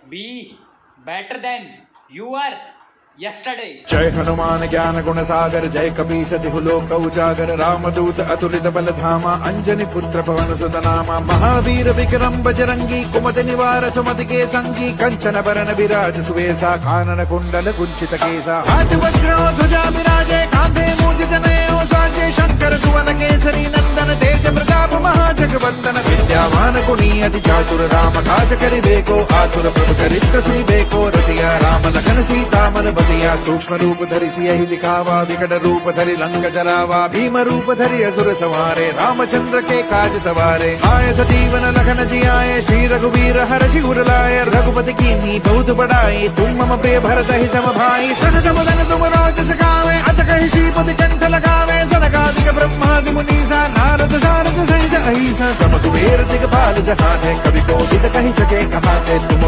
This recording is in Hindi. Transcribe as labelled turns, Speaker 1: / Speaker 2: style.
Speaker 1: be better than you are yesterday.
Speaker 2: जय हनुमान ज्ञान गुण सागर जय कपीस तिहु लोक उजागर रामदूत अतुलित बल धामा अंजनी पुत्र पवन सुत नामा महावीर विक्रम बजरंगी कुमति निवार सुमति के संगी कंचन बरन विराज सुवेसा कानन कुंडल कुंचित केसा हाथ वज्र ध्वजा विराजे कांधे मूज जनेऊ साजे शंकर सुवन केसरी नंदन तेज प्रताप महाजगवंदन विद्यावान गुणी अति चातुर राम काज करिबेको आतुर प्रभु चरित्र सुनिबेको रसिया राम लखन सीता मन बसिया सूक्ष्म रूप धरि सियहि दिखावा विकट रूप धरि लंक जरावा भीम रूप धरि असुर सवारे रामचंद्र के काज सवारे आए सजीवन लखन जियाए श्री रघुवीर हर्षि उर लाए रघुपति कीन्ही बहुत बड़ाई तुम मम प्रिय भरत ही सम भाई सहज मदन तुम रोज सखावे अस कहि श्रीपति कंठ लगावे सनकादिक ब्रह्मादि मुनीसा नारद सारद सहित अहिसा सम कुबेर दिगपाल जहान है कवि कोविद कहि सके कहाते तुम